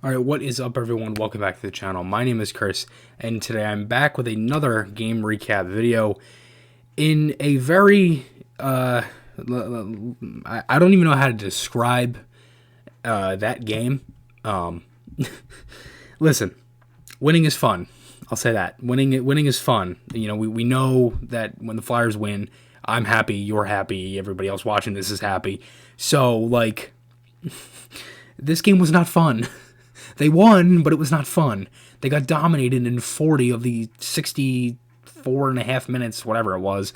Alright, what is up everyone? Welcome back to the channel. My name is Chris, and today I'm back with another game recap video in a very, I don't even know how to describe that game. Listen, winning is fun. I'll say that. Winning is fun. You know, we know that when the Flyers win, I'm happy, you're happy, everybody else watching this is happy. So, like, this game was not fun. They won, but it was not fun. They got dominated in 40 of the 64 and a half minutes, whatever it was,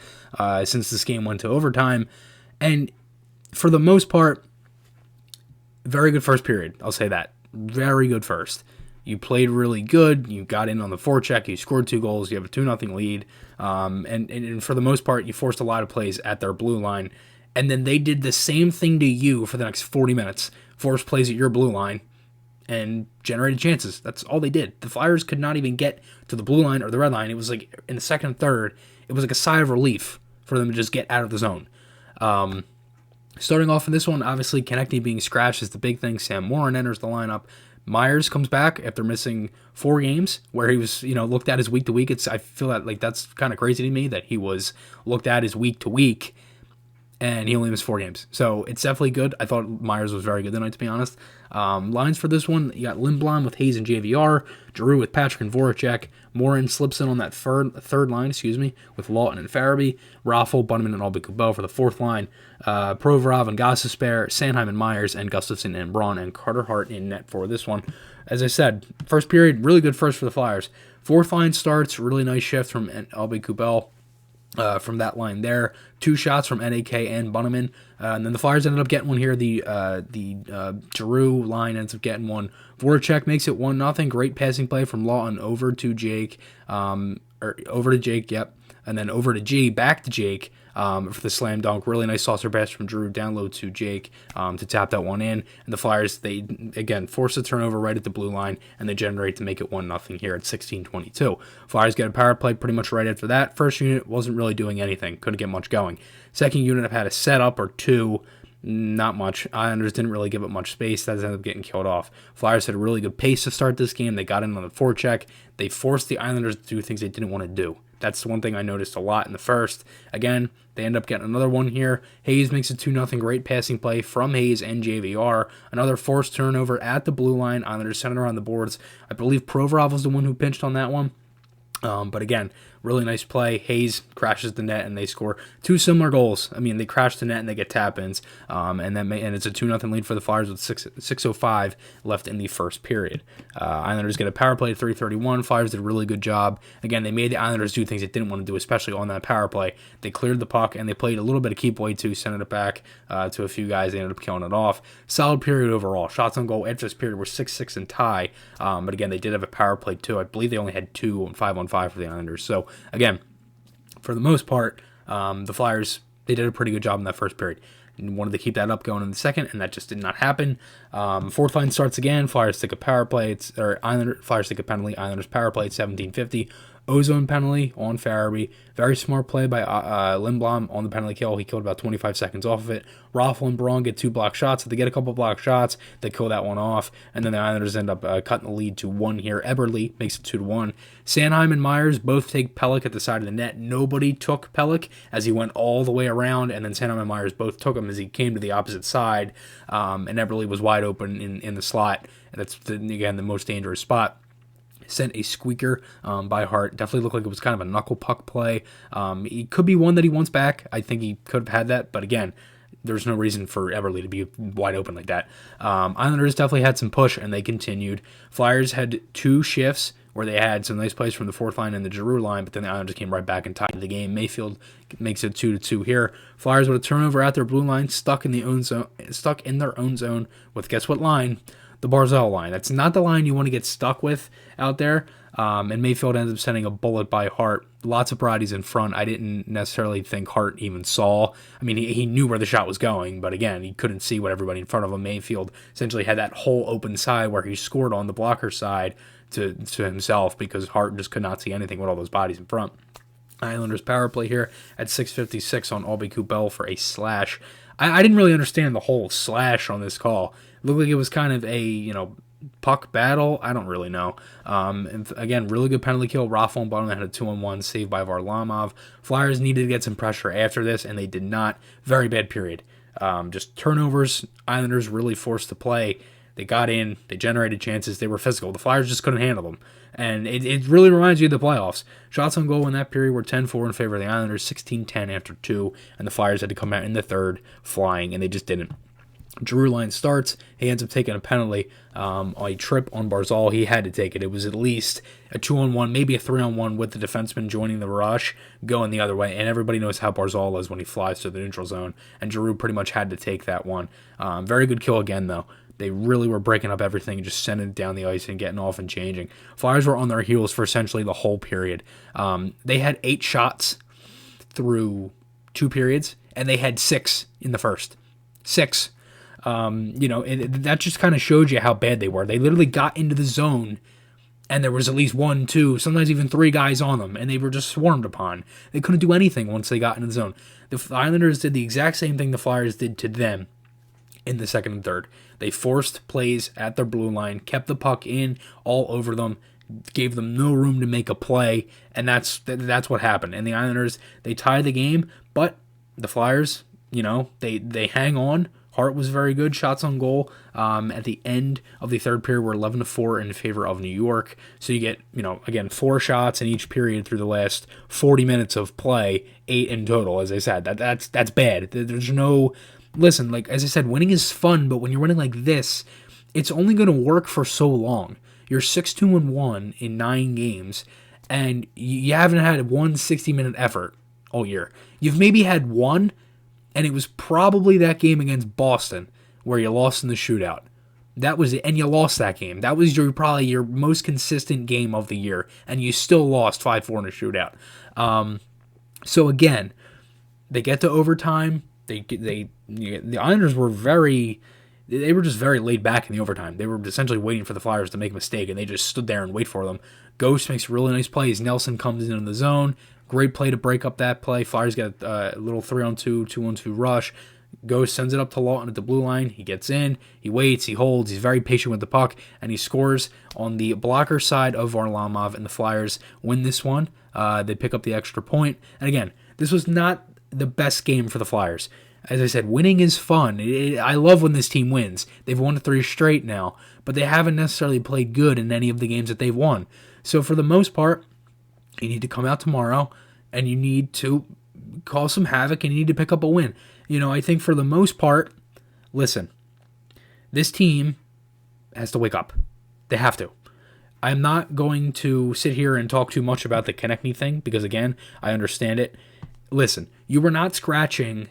since this game went to overtime. And for the most part, very good first period. I'll say that. Very good first. You played really good. You got in on the forecheck. You scored 2 goals. You have a 2-0 lead. And for the most part, you forced a lot of plays at their blue line. And then they did the same thing to you for the next 40 minutes. Forced plays at your blue line and generated chances. That's all they did. The Flyers could not even get to the blue line or the red line. It was like in the second and third, it was like a sigh of relief for them to just get out of the zone. Starting off in this one, obviously Konechny being scratched is the big thing. Sam Warren enters the lineup. Myers comes back after missing 4 games, where he was, looked at as week to week. I feel that like that's kind of crazy to me that he was looked at as week to week, and he only missed 4 games. So it's definitely good. I thought Myers was very good tonight, to be honest. Lines for this one, you got Lindblom with Hayes and JVR, Giroux with Patrick and Voracek, Morin slips in on that third line, with Lawton and Farabee, Raffle, Bunneman, and Albie-Kubel for the 4th line, Provorov and Gostisbehere, Sanheim and Myers, and Gustafsson and Braun and Carter Hart in net for this one. As I said, first period, really good first for the Flyers. 4th line starts, really nice shift from Albie-Kubel. From that line there, 2 shots from NAK and Bunneman, and then the Flyers ended up getting one here. The Giroux line ends up getting one. Voracek makes it 1-0. Great passing play from Lawton over to Jake, and then over to G, back to Jake for the slam dunk. Really nice saucer pass from Giroux down low to Jake to tap that one in. And the Flyers, they, again, force a turnover right at the blue line, and they generate to make it 1-0 here at 16:22. Flyers get a power play pretty much right after that. First unit wasn't really doing anything. Couldn't get much going. Second unit had a setup or 2. Not much. Islanders didn't really give it much space. That ended up getting killed off. Flyers had a really good pace to start this game. They got in on the forecheck. They forced the Islanders to do things they didn't want to do. That's the one thing I noticed a lot in the first. Again, they end up getting another one here. Hayes makes a 2-0 great passing play from Hayes and JVR. Another forced turnover at the blue line. Islanders center on the boards. I believe Provorov was the one who pinched on that one. But again, really nice play. Hayes crashes the net, and they score 2 similar goals. I mean, they crash the net and they get tap-ins, and it's a 2-0 lead for the Flyers with 6:05 left in the first period. Islanders get a power play at 3:31. Flyers did a really good job. Again, they made the Islanders do things they didn't want to do, especially on that power play. They cleared the puck, and they played a little bit of keep away too, sending it back to a few guys. They ended up killing it off. Solid period overall. Shots on goal after this period were 6-6 and tie, but again, they did have a power play too. I believe they only had 2 on 5-on-5 for the Islanders. So again, for the most part, the Flyers, they did a pretty good job in that first period. And wanted to keep that up going in the second, and that just did not happen. 4th line starts again. Flyers take a power play. Flyers take a penalty. Islanders power play at 17:50. Ozone penalty on Farabee. Very smart play by Lindblom on the penalty kill. He killed about 25 seconds off of it. Raffle and Braun get 2 block shots. If they get a couple block shots, they kill that one off. And then the Islanders end up cutting the lead to 1 here. Eberle makes it 2-1. Sanheim and Myers both take Pelech at the side of the net. Nobody took Pelech as he went all the way around. And then Sanheim and Myers both took him as he came to the opposite side. And Eberle was wide open in the slot. And that's, again, the most dangerous spot. Sent a squeaker by Hart. Definitely looked like it was kind of a knuckle puck play. It could be one that he wants back. I think he could have had that, but again, there's no reason for Eberle to be wide open like that. Islanders definitely had some push, and they continued. Flyers had 2 shifts where they had some nice plays from the 4th line and the Giroux line, but then the Islanders came right back and tied the game. Mayfield makes it 2-2 here. Flyers with a turnover at their blue line, stuck in their own zone with, guess what line? The Barzal line. That's not the line you want to get stuck with out there. And Mayfield ends up sending a bullet by Hart. Lots of bodies in front. I didn't necessarily think Hart even saw. I mean, he knew where the shot was going, but again, he couldn't see what everybody in front of him. Mayfield essentially had that whole open side where he scored on the blocker side to himself because Hart just could not see anything with all those bodies in front. Islanders power play here at 6:56 on Albie-Kubel for a slash. I didn't really understand the whole slash on this call. It looked like it was kind of a, puck battle, I don't really know. And again, really good penalty kill. Raffle Bottom had a 2-on-1 saved by Varlamov. Flyers needed to get some pressure after this, and they did not. Very bad period. Just turnovers. Islanders really forced to play. They got in. They generated chances. They were physical. The Flyers just couldn't handle them. And it really reminds you of the playoffs. Shots on goal in that period were 10-4 in favor of the Islanders, 16-10 after 2, and the Flyers had to come out in the third flying, and they just didn't. Drew line starts. He ends up taking a penalty, a trip on Barzal. He had to take it. It was at least a 2-on-1, maybe a 3-on-1 with the defenseman joining the rush, going the other way. And everybody knows how Barzal is when he flies to the neutral zone. And Drew pretty much had to take that one. Very good kill again, though. They really were breaking up everything and just sending it down the ice and getting off and changing. Flyers were on their heels for essentially the whole period. They had 8 shots through 2 periods, and they had 6 in the first. 6. That just kind of showed you how bad they were. They literally got into the zone, and there was at least 1, 2, sometimes even 3 guys on them, and they were just swarmed upon. They couldn't do anything once they got into the zone. The Islanders did the exact same thing the Flyers did to them in the second and third. They forced plays at their blue line, kept the puck in all over them, gave them no room to make a play, and that's what happened. And the Islanders, they tied the game, but the Flyers, they hang on. Hart was very good. Shots on goal at the end of the third period were 11-4 in favor of New York. So you get, again, 4 shots in each period through the last 40 minutes of play, 8 in total. As I said, that's bad. There's no... Listen, like as I said, winning is fun, but when you're winning like this, it's only going to work for so long. You're 6-2-1 in 9 games, and you haven't had one 60-minute effort all year. You've maybe had one, and it was probably that game against Boston where you lost in the shootout. That was it, and you lost that game. That was probably your most consistent game of the year, and you still lost 5-4 in a shootout. So again, they get to overtime. The Islanders were just very laid back in the overtime. They were essentially waiting for the Flyers to make a mistake, and they just stood there and wait for them. Ghost makes really nice plays. Nelson comes in the zone. Great play to break up that play. Flyers get a little 3-on-2, 2-on-2 rush. Ghost sends it up to Lawton at the blue line. He gets in. He waits. He holds. He's very patient with the puck, and he scores on the blocker side of Varlamov, and the Flyers win this one. They pick up the extra point. And again, this was not the best game for the Flyers. As I said, winning is fun. I love when this team wins. They've won 3 straight now, but they haven't necessarily played good in any of the games that they've won. So for the most part, you need to come out tomorrow and you need to cause some havoc and you need to pick up a win. I think for the most part, listen, this team has to wake up. They have to. I'm not going to sit here and talk too much about the Konechny thing because, again, I understand it. Listen, you were not scratching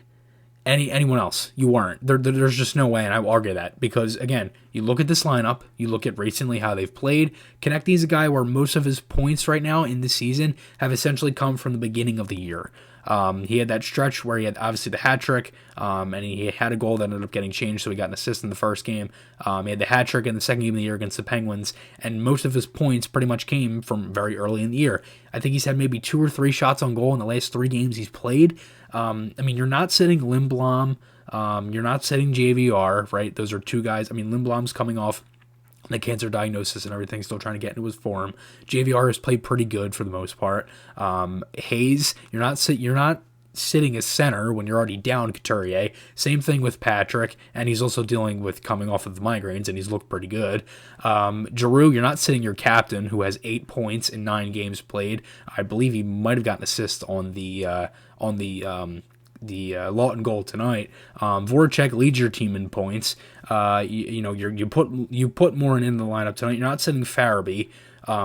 anyone else. You weren't. There's just no way, and I will argue that. Because, again, you look at this lineup, you look at recently how they've played. Konechny is a guy where most of his points right now in the season have essentially come from the beginning of the year. He had that stretch where he had obviously the hat trick, and he had a goal that ended up getting changed, so he got an assist in the first game. He had the hat trick in the second game of the year against the Penguins, and most of his points pretty much came from very early in the year. I think he's had maybe 2 or 3 shots on goal in the last 3 games he's played. You're not sitting Lindblom, you're not sitting JVR, right? Those are 2 guys. Lindblom's coming off the cancer diagnosis and everything, still trying to get into his form. JVR has played pretty good for the most part. Hayes, you're not sitting as center when you're already down Couturier. Same thing with Patrick, and he's also dealing with coming off of the migraines, and he's looked pretty good. Giroux, you're not sitting your captain, who has 8 points in 9 games played. I believe he might have gotten assist on the Lawton goal tonight. Voracek leads your team in points. You put more in the lineup tonight. You're not sitting Farabee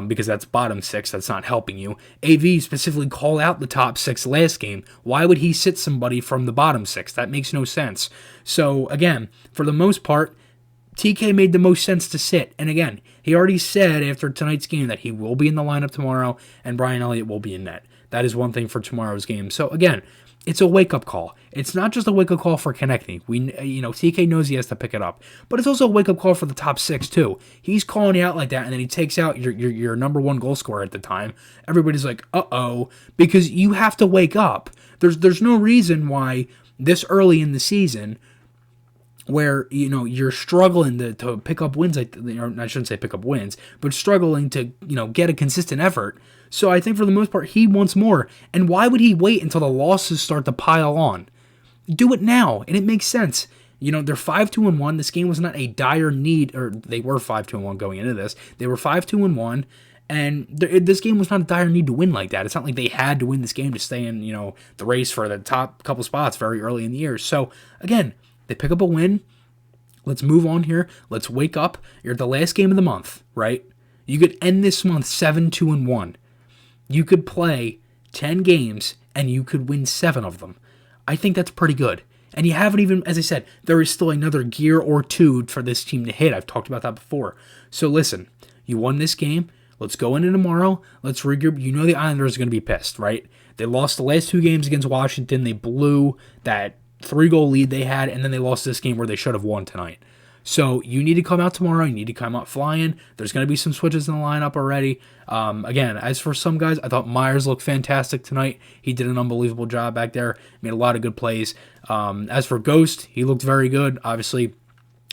because that's bottom 6. That's not helping you. AV specifically called out the top 6 last game. Why would he sit somebody from the bottom 6? That makes no sense. So again, for the most part, TK made the most sense to sit. And again, he already said after tonight's game that he will be in the lineup tomorrow and Brian Elliott will be in net. That is one thing for tomorrow's game. So again, it's a wake-up call. It's not just a wake-up call for Konechny. TK knows he has to pick it up. But it's also a wake-up call for the top 6, too. He's calling you out like that, and then he takes out your number 1 goal scorer at the time. Everybody's like, uh-oh, because you have to wake up. There's no reason why this early in the season, where, you know, you're struggling to pick up wins. Or I shouldn't say pick up wins, but struggling to, you know, get a consistent effort. So I think for the most part, he wants more. And why would he wait until the losses start to pile on? Do it now, and it makes sense. You know, they're 5-2-1. This game was not a dire need, or they were 5-2-1 going into this. They were 5-2-1, and this game was not a dire need to win like that. It's not like they had to win this game to stay in, you know, the race for the top couple spots very early in the year. So, again, they pick up a win. Let's move on here. Let's wake up. You're at the last game of the month, right? You could end this month 7-2-1. You could play 10 games, and you could win 7 of them. I think that's pretty good. And you haven't even, as I said, there is still another gear or two for this team to hit. I've talked about that before. So listen, you won this game. Let's go into tomorrow. Let's regroup. You know the Islanders are going to be pissed, right? They lost the last 2 games against Washington. They blew that 3-goal lead they had, and then they lost this game where they should have won tonight. So you need to come out tomorrow. You need to come out flying. There's going to be some switches in the lineup already. Again, as for some guys, I thought Myers looked fantastic tonight. He did an unbelievable job back there. Made a lot of good plays. As for Ghost, he looked very good. Obviously,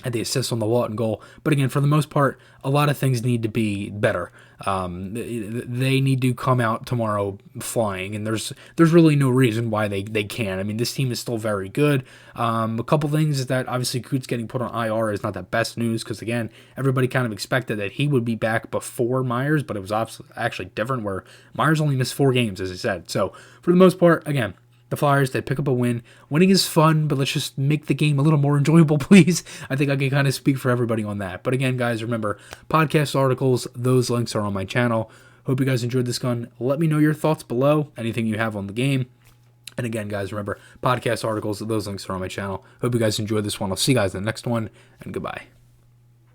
had the assist on the Walton goal. But again, for the most part, a lot of things need to be better. They need to come out tomorrow flying, and there's really no reason why they can't. I mean, this team is still very good. A couple things is that obviously Coots getting put on IR is not the best news because, again, everybody kind of expected that he would be back before Myers, but it was actually different where Myers only missed 4 games, as I said. So, for the most part, again, the Flyers, they pick up a win. Winning is fun, but let's just make the game a little more enjoyable, please. I think I can kind of speak for everybody on that. But again, guys, remember, podcast articles, those links are on my channel. Hope you guys enjoyed this gun. Let me know your thoughts below, anything you have on the game. And again, guys, remember, podcast articles, those links are on my channel. Hope you guys enjoyed this one. I'll see you guys in the next one, and goodbye.